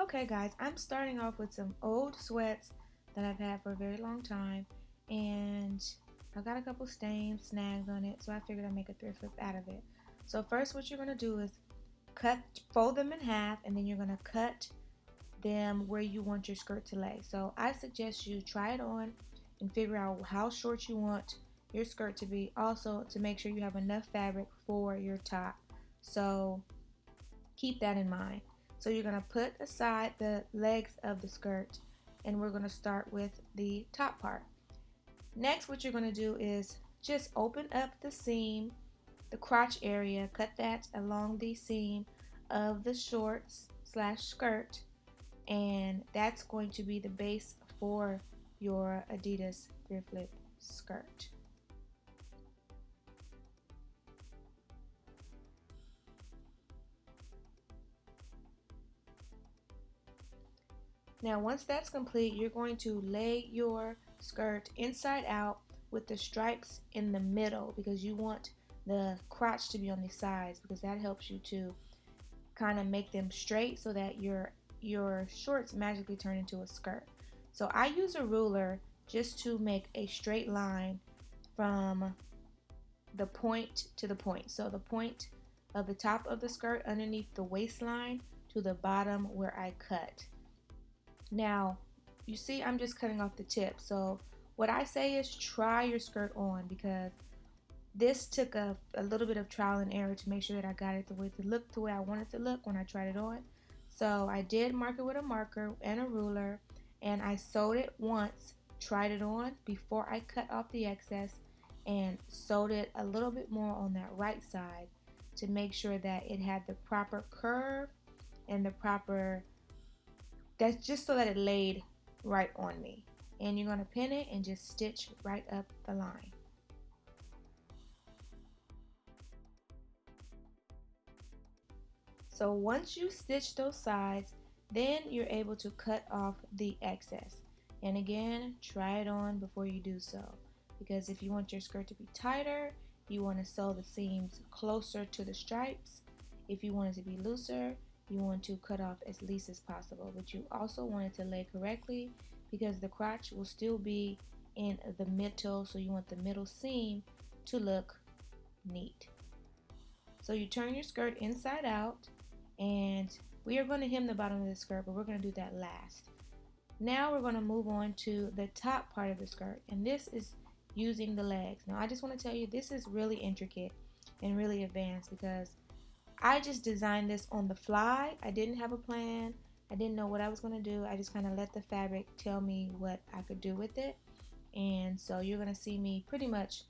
Okay guys, I'm starting off with some old sweats that I've had for a very long time, and I got a couple stains, snags on it, so I figured I'd make a thrift flip out of it. So first what you're going to do is fold them in half, and then you're going to cut them where you want your skirt to lay. So I suggest you try it on and figure out how short you want your skirt to be, also to make sure you have enough fabric for your top. So keep that in mind. So you're going to put aside the legs of the skirt, and we're going to start with the top part. Next, what you're going to do is just open up the seam, the crotch area, cut that along the seam of the shorts slash skirt, and that's going to be the base for your Adidas thrift flip skirt. Now once that's complete, you're going to lay your skirt inside out with the stripes in the middle, because you want the crotch to be on the sides, because that helps you to kind of make them straight so that your shorts magically turn into a skirt. So I use a ruler just to make a straight line from the point to the point. So the point of the top of the skirt underneath the waistline to the bottom where I cut. Now, you see I'm just cutting off the tip. So what I say is try your skirt on, because this took a little bit of trial and error to make sure that I got it to look the way I wanted it to look when I tried it on. So I did mark it with a marker and a ruler, and I sewed it once, tried it on before I cut off the excess, and sewed it a little bit more on that right side to make sure that it had the proper curve and the proper, that's just so that it laid right on me. And you're going to pin it and just stitch right up the line. So once you stitch those sides, then you're able to cut off the excess. And again, try it on before you do so, because if you want your skirt to be tighter, you want to sew the seams closer to the stripes. If you want it to be looser, you want to cut off as least as possible, but you also want it to lay correctly, because the crotch will still be in the middle, so you want the middle seam to look neat. So you turn your skirt inside out, and we are going to hem the bottom of the skirt, but we're going to do that last. Now we're going to move on to the top part of the skirt, and this is using the legs. Now I just want to tell you, this is really intricate and really advanced, because I just designed this on the fly. I didn't have a plan. I didn't know what I was going to do. I just kind of let the fabric tell me what I could do with it. And so you're going to see me pretty much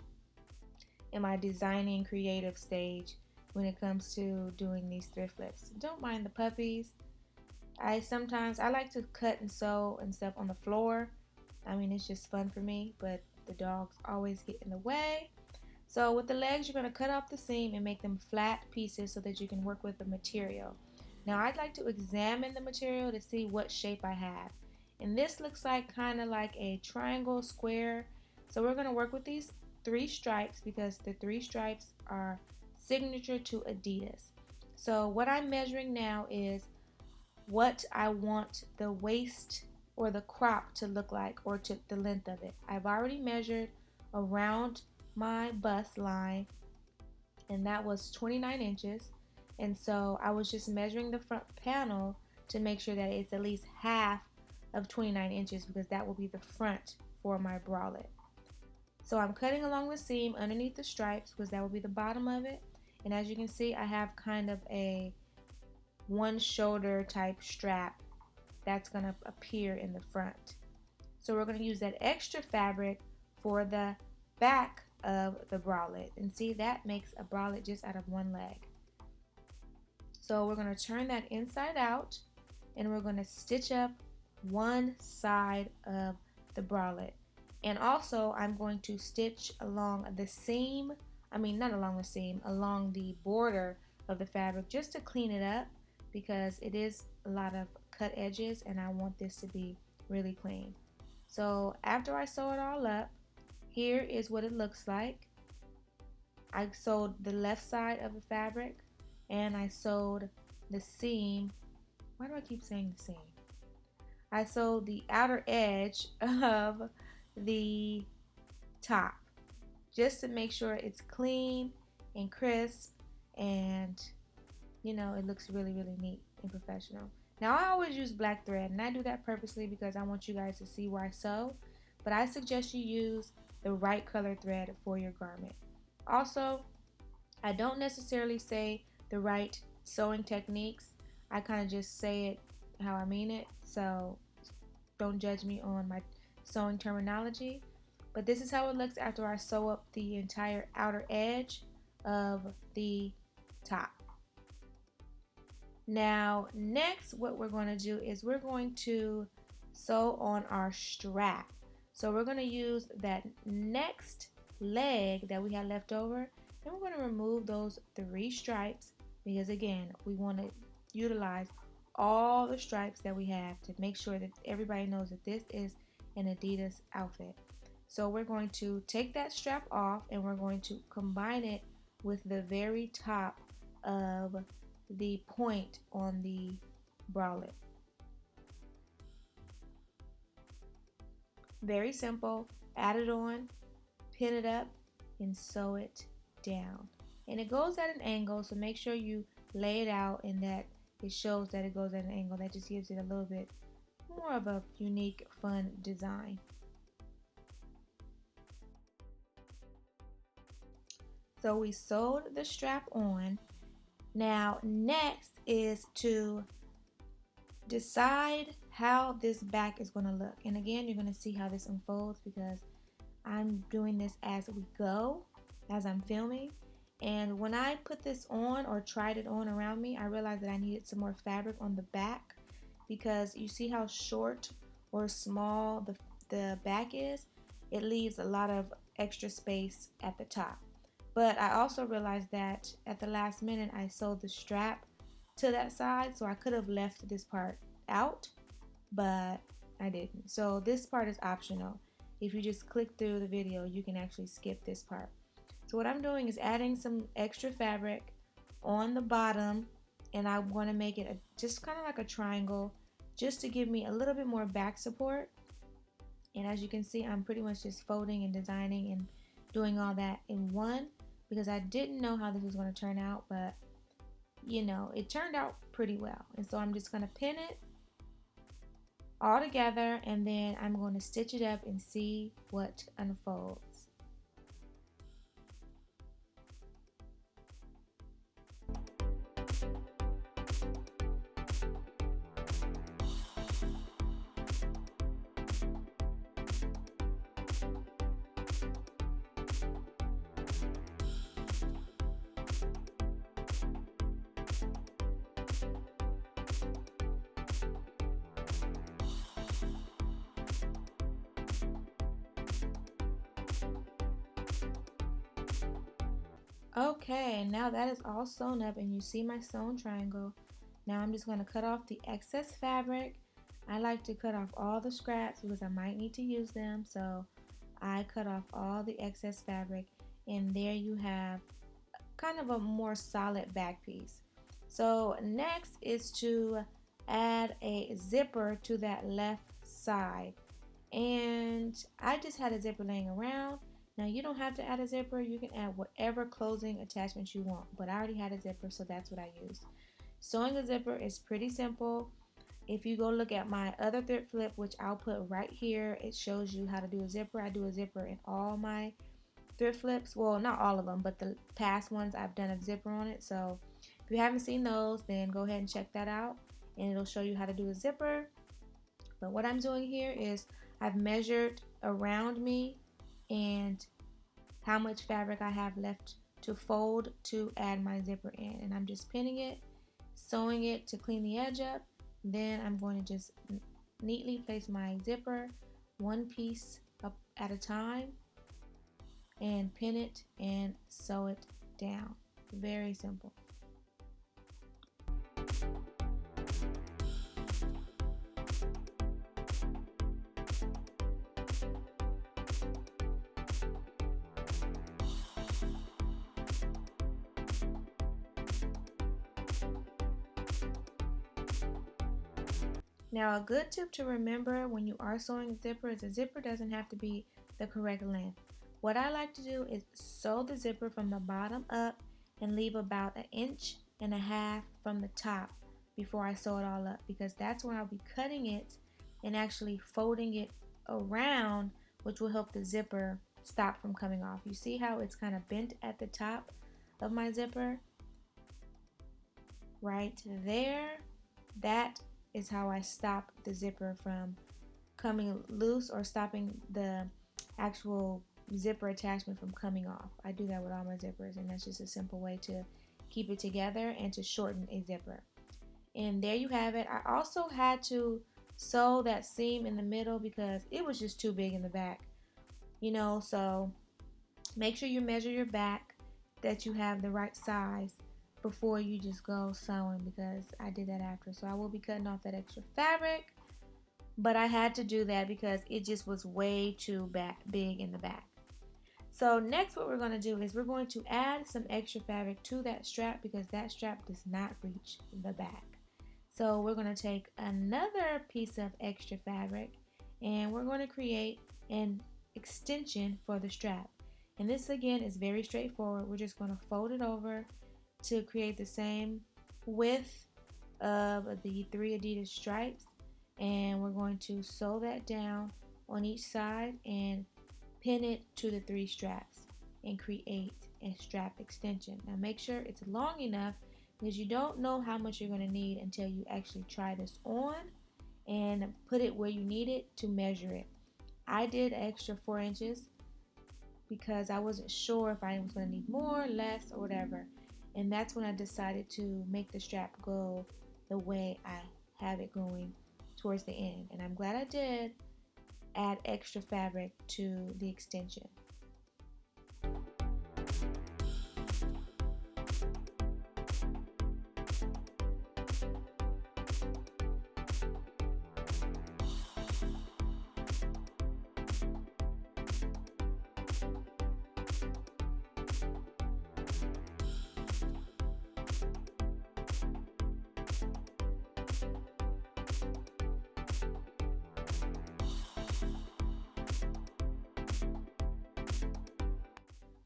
in my designing creative stage when it comes to doing these thrift flips. Don't mind the puppies. I like to cut and sew and stuff on the floor. I mean, it's just fun for me, but the dogs always get in the way. So with the legs, you're going to cut off the seam and make them flat pieces so that you can work with the material. Now I'd like to examine the material to see what shape I have. And this looks like kind of like a triangle, square. So we're going to work with these 3 stripes, because the 3 stripes are signature to Adidas. So what I'm measuring now is what I want the waist or the crop to look like, or to the length of it. I've already measured around my bust line, and that was 29 inches. And so I was just measuring the front panel to make sure that it's at least half of 29 inches, because that will be the front for my bralette. So I'm cutting along the seam underneath the stripes, because that will be the bottom of it. And as you can see, I have kind of a one shoulder type strap that's going to appear in the front. So we're going to use that extra fabric for the back of the bralette. And see, that makes a bralette just out of one leg. So we're going to turn that inside out, and we're going to stitch up one side of the bralette. And also I'm going to stitch along the seam, not along the seam, along the border of the fabric, just to clean it up, because it is a lot of cut edges and I want this to be really clean. So after I sew it all up, here is what it looks like. I sewed the left side of the fabric and I sewed the seam. Why do I keep saying the seam? I sewed the outer edge of the top just to make sure it's clean and crisp, and it looks really, really neat and professional. Now I always use black thread, and I do that purposely because I want you guys to see where I sew, but I suggest you use the right color thread for your garment. Also, I don't necessarily say the right sewing techniques. I kind of just say it how I mean it, so don't judge me on my sewing terminology. But this is how it looks after I sew up the entire outer edge of the top. Now next, what we're going to do is we're going to sew on our strap. So we're going to use that next leg that we had left over, and we're going to remove those 3 stripes, because again, we want to utilize all the stripes that we have to make sure that everybody knows that this is an Adidas outfit. So we're going to take that strap off and we're going to combine it with the very top of the point on the bralette. Very simple. Add it on, pin it up, and sew it down. And it goes at an angle, so make sure you lay it out and that it shows that it goes at an angle. That just gives it a little bit more of a unique, fun design. So we sewed the strap on. Now next is to decide how this back is going to look. And again, you're going to see how this unfolds because I'm doing this as we go, as I'm filming. And when I put this on or tried it on around me, I realized that I needed some more fabric on the back, because you see how short or small the back is. It leaves a lot of extra space at the top. But I also realized that at the last minute I sewed the strap to that side, so I could have left this part out, but I didn't. So this part is optional. If you just click through the video, you can actually skip this part. So what I'm doing is adding some extra fabric on the bottom, and I want to make it just kind of like a triangle, just to give me a little bit more back support. And as you can see, I'm pretty much just folding and designing and doing all that in one, because I didn't know how this was going to turn out, but it turned out pretty well. And so I'm just going to pin it all together, and then I'm going to stitch it up and see what unfolds. Okay, now that is all sewn up and you see my sewn triangle. Now I'm just going to cut off the excess fabric. I like to cut off all the scraps because I might need to use them, so I cut off all the excess fabric, and there you have kind of a more solid back piece. So next is to add a zipper to that left side, and I just had a zipper laying around. Now you don't have to add a zipper, you can add whatever closing attachments you want, but I already had a zipper, so that's what I used. Sewing a zipper is pretty simple. If you go look at my other thread flip, which I'll put right here, it shows you how to do a zipper. I do a zipper in all my thread flips. Well, not all of them, but the past ones I've done a zipper on it. So if you haven't seen those, then go ahead and check that out, and it'll show you how to do a zipper. But what I'm doing here is I've measured around me and how much fabric I have left to fold to add my zipper in. And I'm just pinning it, sewing it to clean the edge up. Then I'm going to just neatly place my zipper one piece up at a time and pin it and sew it down. Very simple. Now, a good tip to remember when you are sewing a zipper is the zipper doesn't have to be the correct length. What I like to do is sew the zipper from the bottom up and leave about 1.5 inches from the top before I sew it all up, because that's when I'll be cutting it and actually folding it around, which will help the zipper stop from coming off. You see how it's kind of bent at the top of my zipper? Right there. That is how I stop the zipper from coming loose or stopping the actual zipper attachment from coming off. I do that with all my zippers, and that's just a simple way to keep it together and to shorten a zipper. And there you have it. I also had to sew that seam in the middle because it was just too big in the back, so make sure you measure your back, that you have the right size before you just go sewing, because I did that after. So I will be cutting off that extra fabric, but I had to do that because it just was way too big in the back. So next what we're going to do is we're going to add some extra fabric to that strap, because that strap does not reach the back. So we're going to take another piece of extra fabric and we're going to create an extension for the strap. And this again is very straightforward. We're just going to fold it over to create the same width of the 3 Adidas stripes, and we're going to sew that down on each side and pin it to the 3 straps and create a strap extension. Now make sure it's long enough, because you don't know how much you're going to need until you actually try this on and put it where you need it to measure it. I did an extra 4 inches because I wasn't sure if I was going to need more, less, or whatever. And that's when I decided to make the strap go the way I have it going towards the end. And I'm glad I did add extra fabric to the extension.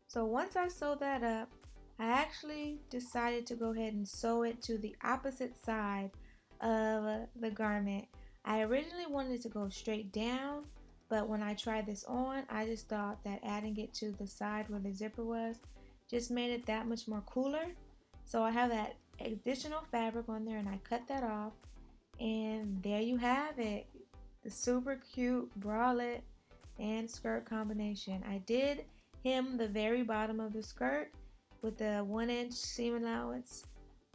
So once I sewed that up, I actually decided to go ahead and sew it to the opposite side of the garment. I originally wanted it to go straight down, but when I tried this on, I just thought that adding it to the side where the zipper was just made it that much more cooler. So I have that additional fabric on there and I cut that off, and there you have it, the super cute bralette and skirt combination. I did hem the very bottom of the skirt with the 1-inch seam allowance,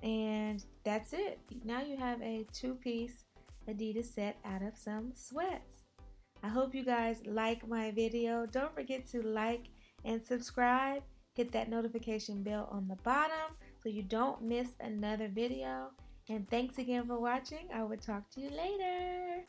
and that's it. Now you have a 2-piece Adidas set out of some sweats. I hope you guys like my video. Don't forget to like and subscribe. Hit that notification bell on the bottom so you don't miss another video. And thanks again for watching. I will talk to you later.